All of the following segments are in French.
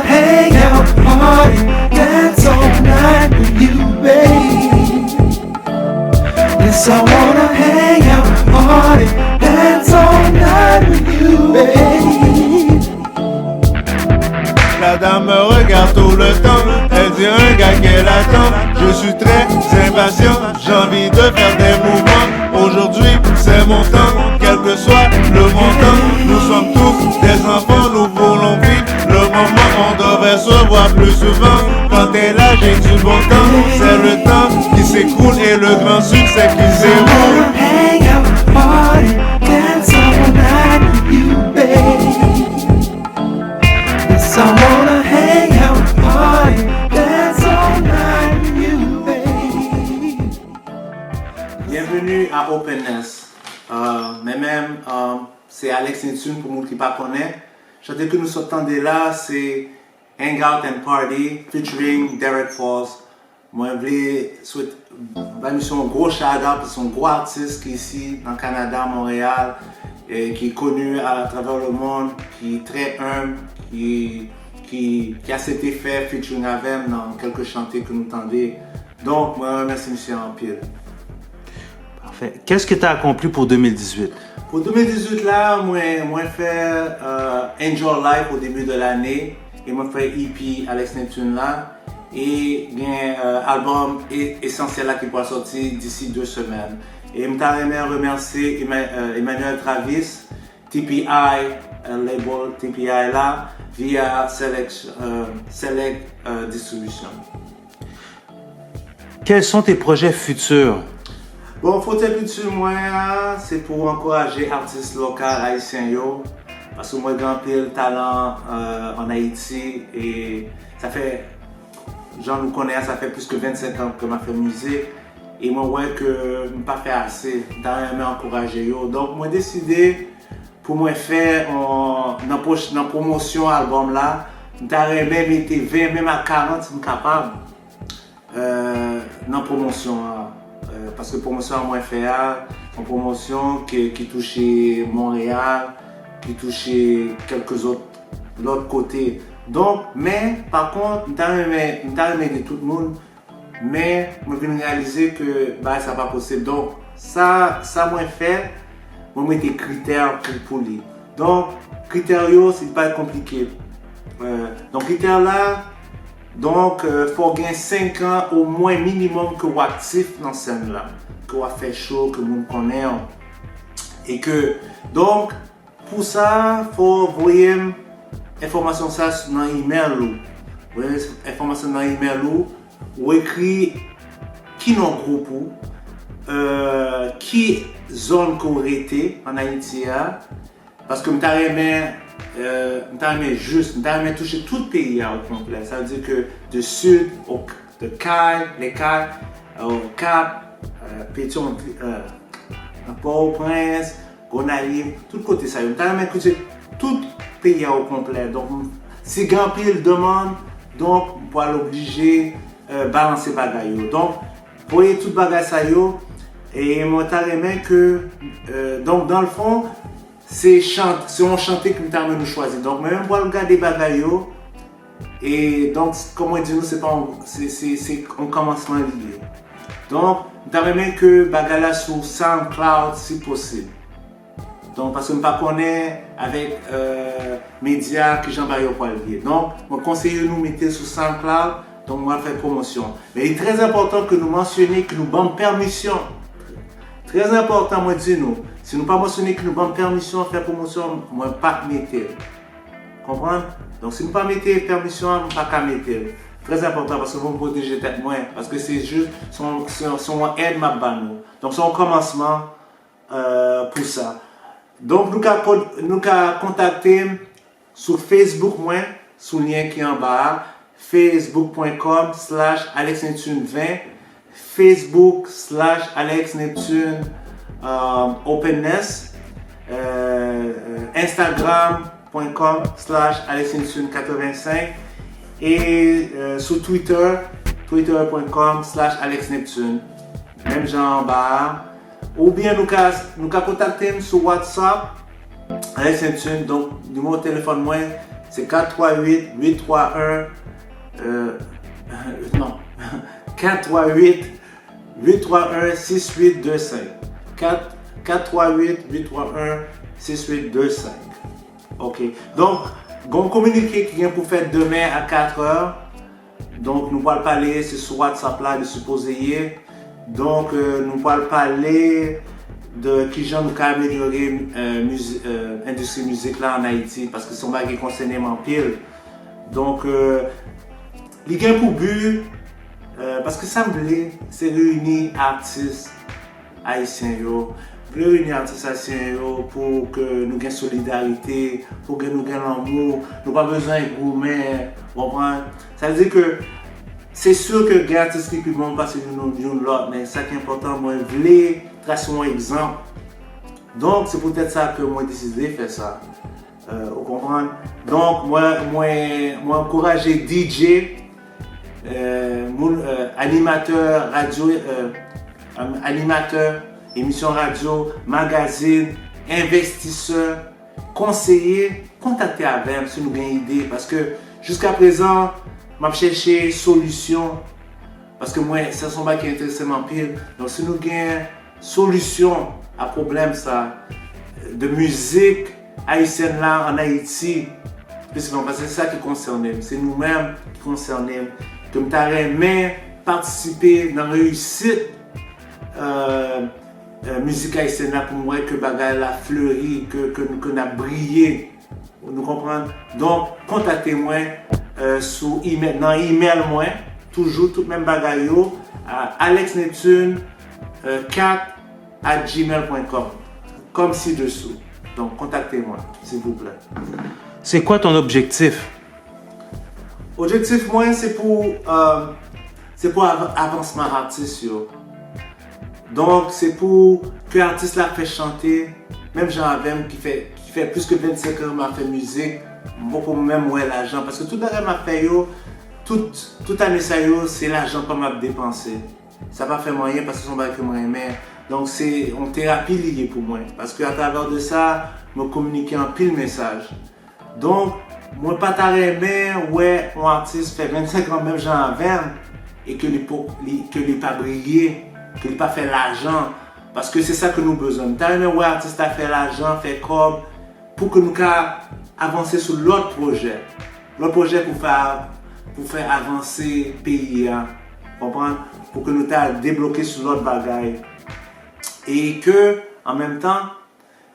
hang out, party, dance all night with you, babe. Yes, I wanna hang out, party, dance all night with you, babe. La dame me regarde tout le temps, elle dit un gars qu'elle attend. Je suis très impatient, j'ai envie de faire des mouvements. Aujourd'hui c'est mon temps, quel que soit le montant. Nous sommes tous des enfants, nous voulons vivre le moment. On devrait se voir plus souvent, quand t'es là j'ai du bon temps. C'est le temps qui s'écoule et le grand succès qui s'éroule. Hang out, party, dance all night with you, babe. Yes, I wanna hang out, party, dance all night with you, babe. Bienvenue à Openness. Mais même, c'est Alex Neptune pour nous qui ne connaissent pas. Chanter que nous sortons de là, c'est Hangout and Party featuring Derek Falls. Moi, je voulais souhaiter un gros shout-out pour son gros artiste qui est ici, dans le Canada, Montréal, et qui est connu à travers le monde, qui est très humble, qui a cet effet featuring avec dans quelques chantés que nous tendez. Donc, moi, je remercie M. Empire. Parfait. Qu'est-ce que tu as accompli pour 2018? Pour 2018, là, moi fait Enjoy Life au début de l'année. Et moi fait EP Alex Neptune là. Et il y a un album essentiel là qui pourra sortir d'ici 2 semaines. Et je voudrais remercier Emmanuel Travis, TPI, label TPI là, via Select Distribution. Quels sont tes projets futurs? Bon, Faute Culture, moi, c'est pour encourager les artistes locaux haïtiens. Parce que moi, j'ai un peu de talent en Haïti et ça fait, Jean nous connaît, ça fait plus que 25 ans que je fais musique. Et moi, ouais, que je n'ai pas fait assez, j'ai encouragé. Donc, moi, j'ai décidé pour moi faire dans la promotion de l'album là, j'ai même été 20, même à 40, si je suis capable, dans la promotion. Parce que la promotion à moi fait une promotion qui touchait Montréal, qui touchait quelques autres de l'autre côté. Donc, mais par contre, je suis de tout le monde, mais je viens de réaliser que ça n'est pas possible. Donc, ça moi fait, moi mettre des critères pour lui. Donc, critères, c'est pas compliqué. Donc, critères là, donc, il faut gagner 5 ans au moins minimum que vous êtes actif dans cette scène là, que vous fait chaud, que vous connaissez. Et que, donc, pour ça, il faut envoyer l'information dans l'email. Vous voyez l'information dans l'email ou écrit qui nous groupe, qui zone que vous été en Haïti. Parce que je vais toucher tout le pays au complet. Ça veut dire que de sud, de Caille, les Cailles, au Cap, Pétion, Port-au-Prince, Gonaïve, tout le côté ça. Je vais toucher tout le pays au complet. Donc, si grand pile demande, donc, on pourra l'obliger à balancer bagaille. Donc, pour voyez tout bagaille ça et moi que donc dans le fond c'est on chanter que nous choisir. Donc même pour regarder bagaille et donc comme on dit nous c'est un commencement lié. Donc nous que bagaille sur SoundCloud si possible. Donc parce que nous pas connaît avec médias que Jean-Marie pour lier. Donc mon conseiller nous mettez sur SoundCloud. Donc moi faire promotion. Mais il est très important que nous mentionnions que nous avons permission. Très important, moi dis nous. Si nous ne pas mentionner que nous avons permission de faire promotion, moi pas mettre. Comprenez? Donc si nous pas mettre permission, nous pas qu'à mettre. Très important parce que vous protéger tête moins. Parce que c'est juste son aide ma balle. Donc c'est un commencement pour ça. Donc nous avons contacté sur Facebook moi, sur le lien qui est en bas. facebook.com/AlexNeptune20 Facebook/AlexNeptune Openness Instagram.com/AlexNeptune85 et sur Twitter twitter.com/AlexNeptune même genre en bas ou bien nous contacter sur WhatsApp Alex Neptune donc numéro de téléphone moi C'est 438-831... non. 438-831-6825. 438-831-6825. Ok. Donc, on communiqué qui vient pour faire demain à 4h. Donc, nous allons parler, c'est sur WhatsApp là, de supposé. Donc, nous allons parler de qui j'en nous améliorer l'industrie musique là en Haïti, parce que c'est un bagage qui concerne en pile. Donc, il y a pour but, parce que ça me plaît, c'est réunir artistes haïtiens, réunir artistes haïtiens pour que nous ayons solidarité, pour que nous ayons l'amour, nous n'avons pas besoin de gourmet, ça veut dire que c'est sûr que les artistes qui vont passer d'une l'autre, mais ça qui est important, moi je voulais tracer un exemple. Donc c'est peut-être ça que moi j'ai décidé de faire ça. Vous comprenez? Donc moi encourager DJ, animateur radio, animateur, émission radio, magazine, investisseur, conseiller, contacter avec si nous avons une idée, parce que jusqu'à présent je cherche des solutions, parce que moi ça sont pas qui intéressent en pile. Donc si nous avons une solution à problème ça de musique haïtienne là en Haïti, parce que c'est ça qui concerne, c'est nous-mêmes qui concerne, que nous avons participer dans la réussite musique haïtienne là pour moi, que bagaille la fleuri, que nous a brillé, nous comprenez? Donc contactez-moi sur email, dans email moi, toujours tout même bagaille à alexneptune4@gmail.com, comme ci-dessous. Donc contactez-moi s'il vous plaît. C'est quoi ton objectif? Objectif moi c'est pour avancement artiste. Donc c'est pour que l'artiste là fait chanter, même Jean-Avem qui fait plus que 25 ans m'a fait musique, beaucoup même ouais l'argent, parce que tout l'argent m'a fait toute année ça c'est l'argent qu'on m'a dépensé. Ça pas fait moyen parce que son bail que moi mais donc c'est une thérapie liée pour moi, parce que à travers de ça me communiquer en pile message. Donc moi pas t'aimer ouais un artiste fait 25 ans même Jean-Avem et que il pas brillé, que il pas fait l'argent, parce que c'est ça que nous besoin. T'aimer ouais artiste a fait l'argent, fait comme pour que nous avancer sur l'autre projet pour faire avancer le pays, comprendre, pour que nous débloquer sur l'autre bagaille et que en même temps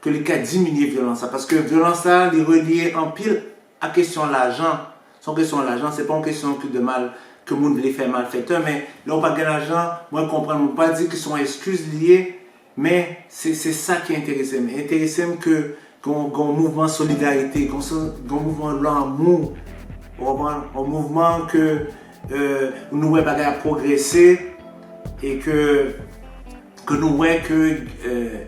que les cas diminuer violence, parce que violence là est reliée en pile à question de l'argent. Son question de l'argent, c'est pas une question que de mal que le monde les fait malfaiteur, mais là on pas gagner l'argent, moi je comprends, on pas dire que sont excuses liées, mais c'est ça qui intéresse. Intéressé que qu'on mouvement de solidarité, qu'on mouvement de l'amour, un mouvement que nous voyons pas progresser et que nous voyons que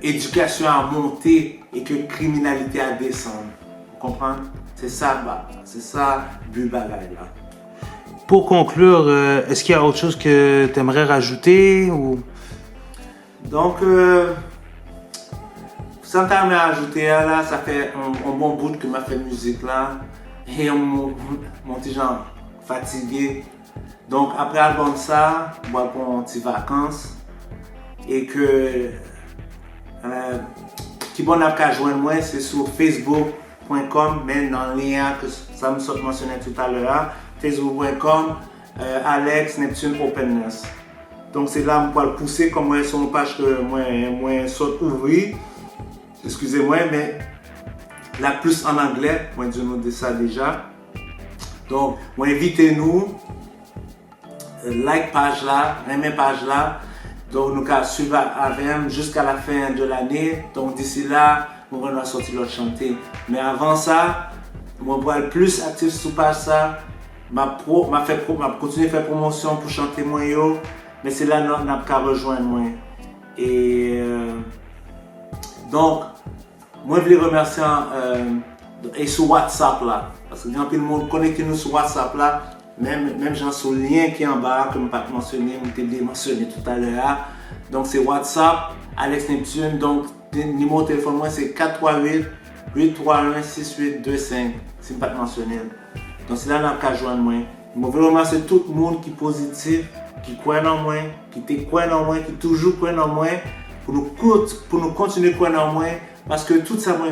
l'éducation a monté et que la criminalité a descendu. Vous comprenez? C'est ça le but bagaille là. Pour conclure, est-ce qu'il y a autre chose que tu aimerais rajouter ou... Donc, sans t'aimer ajouter là, ça fait un bon bout que m'a fait musique là et mon petit genre fatigué. Donc après l'album ça, je vais prendre une petite vacances et que qui bon n'a qu'à joindre moi, c'est sur facebook.com, mais dans le lien que ça me saute mentionné tout à l'heure, facebook.com Alex Neptune Openness. Donc c'est là que je vais pousser comme moi sur une page que moi saute ouvrir. Excusez-moi, mais la plus en anglais, moi je nous dis ça déjà. Donc, moi invitez-nous, like page là, aimez page là. Donc nous allons suivre avec jusqu'à la fin de l'année. Donc d'ici là, nous allons sortir l'autre chanter. Mais avant ça, moi je vais être plus actif sur page ça. Je continue à faire promotion pour chanter moi yo. Mais c'est là que nous allons rejoindre moi. Et donc, moi je voulais remercier et sur WhatsApp là. Parce que quand tout le monde connecte nous sur WhatsApp là, même genre sur le lien qui est en bas, que je n'ai pas mentionné, je l'ai mentionné tout à l'heure. Donc c'est WhatsApp, Alex Neptune. Donc le numéro de téléphone moi c'est 438-831-6825. si je ne pas mentionner. Donc c'est là qu'on a joindre moi. Je veux remercier tout le monde qui est positif, qui croit en moi, qui te croit en moi, qui toujours croit en moi, pour nous continuer à croire en moi. Parce que tout ça, moi,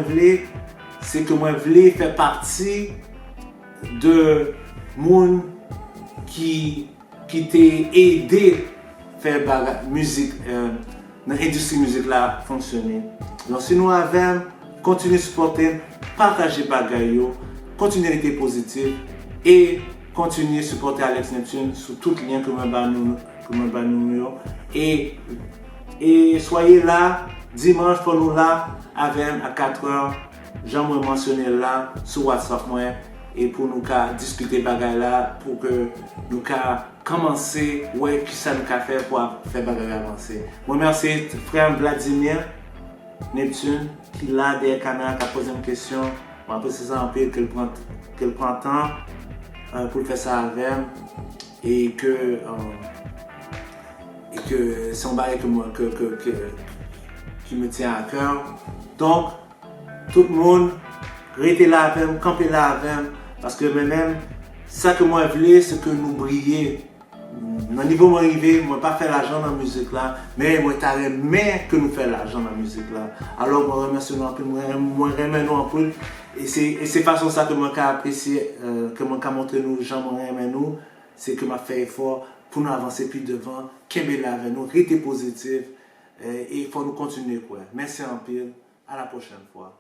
c'est que moi, je veux faire partie de monde qui t'a aidé à faire la musique, l'industrie musique là fonctionner. Donc si nous avons, continuer à supporter, partager bagaille, continuer à être positif et continuer à supporter Alex Neptune sur tout lien que nous et soyez là dimanche pour nous là avec à 4h. J'en mentionné là sur WhatsApp moi et pour nous discuter bagaille là pour que nous commencer ouais qui ça nous faire pour faire bagaille avancer. Moi merci frère Vladimir Neptune qui là derrière caméra qui a posé une question. Après c'est ça un peu qu'elle prend temps pour faire ça avec et que c'est un bail qui me tient à cœur. Donc tout le monde restez là avec moi, campez là avec moi, parce que même ça que moi je voulais c'est que nous brillions. Dans le niveau où je arrive, je ne pas faire l'argent dans la musique là, mais je t'aimerais que nous fassions l'argent dans la musique là. Alors je remercie nous un peu, je remercie nous un peu. Et c'est façon ça que je peux apprécier, que je peux montrer nous, gens remercie nous, c'est que je fais effort pour nous avancer plus devant, qu'aimer là avec nous, rester positif, et il faut nous continuer quoi. Merci en pile, à la prochaine fois.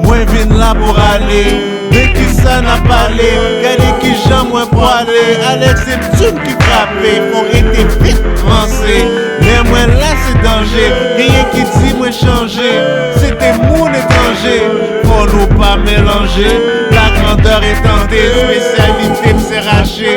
Moi vin là pour aller, mais qui ça n'a pas allé, regardez qui j'en moi pour aller, Alex Neptune qui frappe, faut être vite avancé, mais moi là c'est danger, rien qui dit moi changer, c'était mon étranger, faut nous pas mélanger, la grandeur est tentée, spécialité c'est raché,